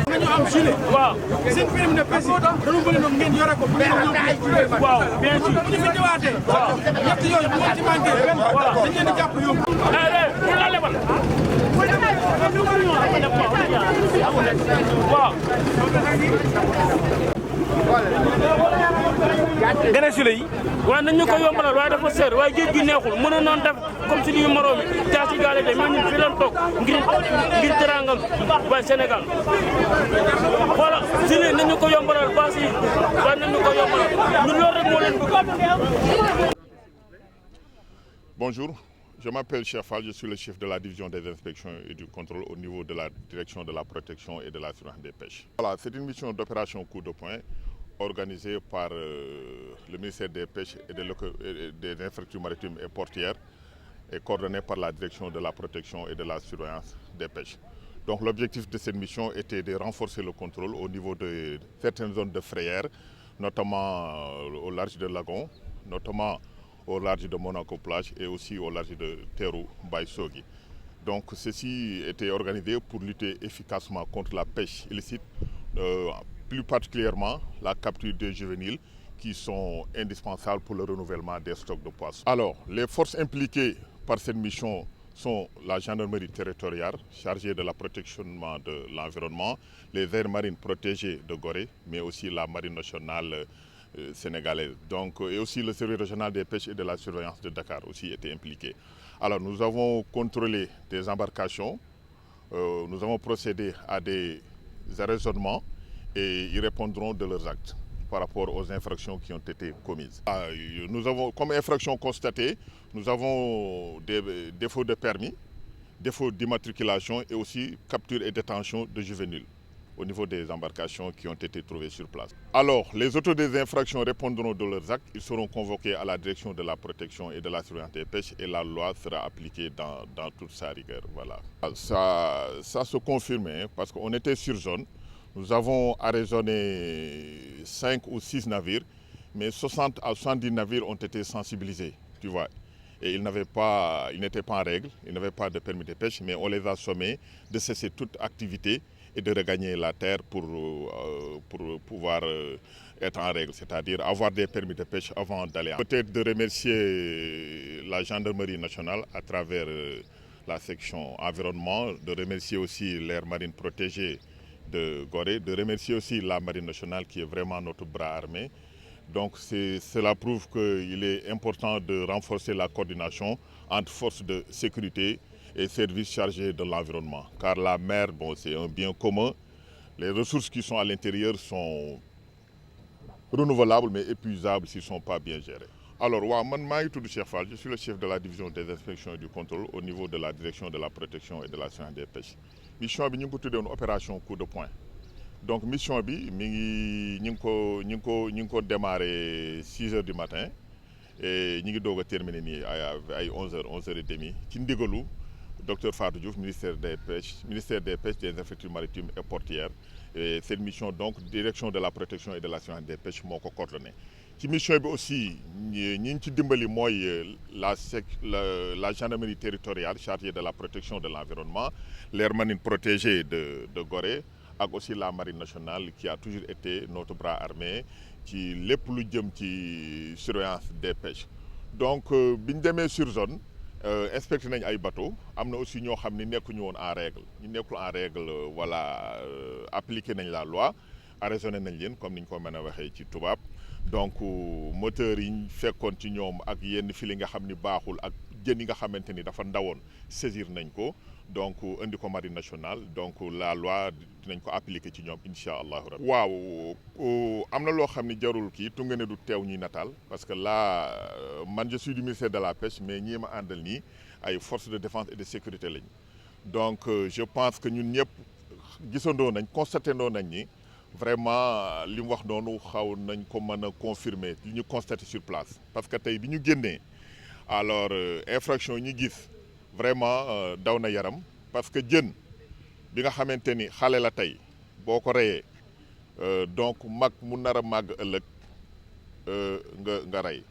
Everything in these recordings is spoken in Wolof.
nañu am gilet. waaw seen permis de pêche renouvelé noonu ngeen yore ko bu ngeen ñëw. waaw bien sûr bu ñu fi ñëwaatee. waaw ñett yooyu bu ngeen ci manqué benn. voilà dañ leen di jàpp yóbbu. pour la lebal. waaw. gane si la yi. waaye nañ ñu ko yombalal waaye dafa seer waaye géej gi neexul mënoon noonu def comme si ñuy moroom yi caa si gaale tey mais ñun fi leen toog ngir teraangam waaye Sénégal voilà si ne nañ ñu ko yombalal baas yi waaye nañ ñu ko yombalal ñun loolu rek moo leen bëgg. Bonjour, je m'appelle Cheikh Fall, je suis le chef de la division des inspections et du contrôle au niveau de la direction de la protection et de la surveillance des pêches. Voilà, c'est une mission d'opération coup de poing organisée par le ministère des Pêches et des infrastructures maritimes et portières et coordonnée par la direction de la protection et de la surveillance des pêches. Donc l'objectif de cette mission était de renforcer le contrôle au niveau de certaines zones de frayère, notamment au large de Lagon, notamment au large de Monaco-Plage et aussi au large de Terrou-Baïsogui. Donc ceci était organisé pour lutter efficacement contre la pêche illicite, plus particulièrement la capture des juvéniles qui sont indispensables pour le renouvellement des stocks de poissons. Alors, les forces impliquées par cette mission sont la gendarmerie territoriale chargée de la protection de l'environnement, les aires marines protégées de Gorée, mais aussi la marine nationale sénégalaise. Donc, et aussi le service régional des pêches et de la surveillance de Dakar aussi était impliqué. Alors, nous avons contrôlé des embarcations, nous avons procédé à des arraisonnements et ils répondront de leurs actes par rapport aux infractions qui ont été commises. Nous avons, comme infraction constatée, nous avons des défauts de permis, défauts d'immatriculation et aussi capture et détention de juvéniles au niveau des embarcations qui ont été trouvées sur place. Alors, les auteurs des infractions répondront de leurs actes. Ils seront convoqués à la direction de la protection et de la surveillance des pêches et la loi sera appliquée dans toute sa rigueur. Voilà. Ça se confirme parce qu'on était sur zone. Nous avons arraisonné 5 ou 6 navires, mais 60 à 70 navires ont été sensibilisés, tu vois. Et ils n'étaient pas en règle, ils n'avaient pas de permis de pêche, mais on les a sommés de cesser toute activité et de regagner la terre pour pouvoir être en règle, c'est-à-dire avoir des permis de pêche avant d'aller. Peut-être de remercier la gendarmerie nationale à travers la section environnement, de remercier aussi l'aire marine protégée de Gorée, de remercier aussi la marine nationale qui est vraiment notre bras armé. Donc cela prouve qu'il est important de renforcer la coordination entre forces de sécurité et services chargés de l'environnement. Car la mer, bon, c'est un bien commun. Les ressources qui sont à l'intérieur sont renouvelables mais épuisables s'ils ne sont pas bien gérés. Alors, Cheikh Fall, je suis le chef de la division des inspections et du contrôle au niveau de la direction de la protection et de la surveillance des pêches. Mission bi ñu ngi ko tuddee woon opération coup de poing. Donc mission bi ñu ngi ko démarré 6 heures du matin et ñu ngi doog a terminé nii ay 11h 11h30 ci ndigalu docteur Fatou Diouf ministère des pêches des infrastructures maritimes et portières. Et cette mission donc direction de la protection et de la surveillance des pêches moo ko coordonné. ci mission bi aussi ñi ñu ci dimbali mooy la gendarmerie territoriale chargée de la protection de l'environnement, l'aire marine protégée de Gorée ak aussi la marine nationale qui a toujours été notre bras armé ci lépp lu jëm ci surveillance des pêches. Donc bi ñu demee sur zone inspecté nañ ay bateaux am na aussi ñoo xam ne nekkuñu woon en règle ñu nekkul en règle voilà appliqué nañ la loi arraisonné nañ leen comme ni ñu ko mën a waxee ci tubaab. Donc moteur yi ñu fekkoon ci ñoom ak yenn fili nga xam ni baaxul ak jën yi nga xamante ni dafa ndawoon saisir nañ ko donc indi ko marine nationale donc la loi dinañ ko appliquer ci ñoom incha allahu rabbi. waaw am na loo xam ni jarul kii tunga ne du teew ñuy nataal parce que là man je suis du ministère de la pêche mais ñii ma àndal nii ay forces de défense et de sécurité lañ donc je pense que ñun ñëpp gisandoo nañ constaté ndoo nañ ni. Vraiment li mu wax noonu xaw nañ ko mën a confirmer li ñu constaté sur place parce que tey bi ñu génnee alors infraction yi ñu gis vraiment daw na yaram parce que jën bi nga xamante ni xale la tey boo ko reyee donc mag mu nar a màgg ëllëg nga rey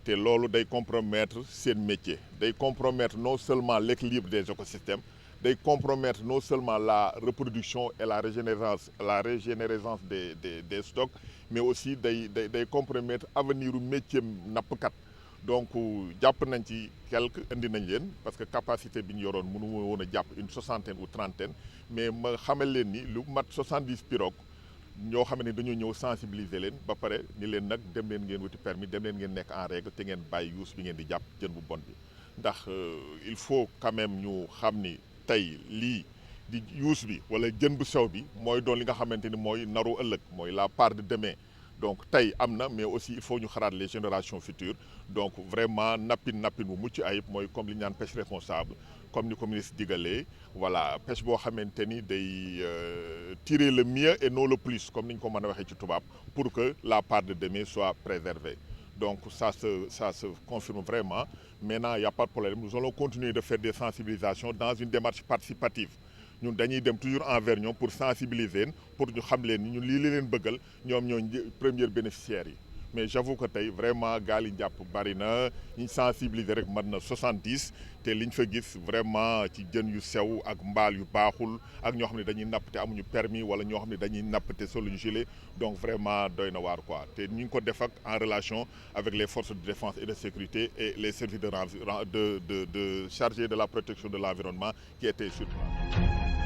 te loolu day compromettre seen métier day compromettre non seulement l'équilibre des écosystèmes day compromettre non seulement la reproduction et la régénérescence des stocks, mais aussi day compromettre avenir u métier nappkat. Donc jàpp nañ ci quelque indi nañ leen parce que capacité bi ñu yoroon mënu woon a jàpp une 60aine ou 30aine, mais ma xamal leen ni lu mat 70 pirogues ñoo xam ne dañoo ñëw sensibiliser leen ba pare ni leen nag dem leen ngeen wuti permis, dem leen ngeen nekk en règle te ngeen bàyyi yuus bi ngeen di jàpp jën bu bon bi. Ndax il faut quand même ñu xam ni tey lii di yuus bi wala jën bu sew bi mooy doon li nga xamante ni mooy naru ëllëg, mooy la part de demain. Donc tey am na, mais aussi il faut ñu xalaat les générations futures. Donc vraiment nappin bu mucc ayib mooy comme li ñu naan pêche responsable, comme ni ko ministre digalee. Voilà, pêche boo xamante ni day tirer le mieux et non le plus, comme ni ñu ko mën a waxee ci tubaab, pour que la part de demain soit préservée. Donc ça se confirme vraiment. Maintenant, il n'y a pas de problème. Nous allons continuer de faire des sensibilisations dans une démarche participative. ñun dañuy dem toujours envers ñoom pour sensibiliser leen, pour ñu xam leen ni ñun lii leen bëggal ñoom ñooy premiers bénéficiaires yi. Mais j'avoue que tey vraiment gaal yi jàpp bari na, ñu sensibiliser rek mën na 70 te liñ fa gis vraiment ci jën yu sew ak mbaal yu baaxul ak ñoo xam ne dañuy napp te amuñu permis wala ñoo xam ne dañuy napp te soluñu gilet. Donc vraiment doy na waar quoi. Te ñu ngi ko def ak en relation avec les forces de défense et de sécurité et les services de chargés de la protection de l'environnement qui étaient sur place.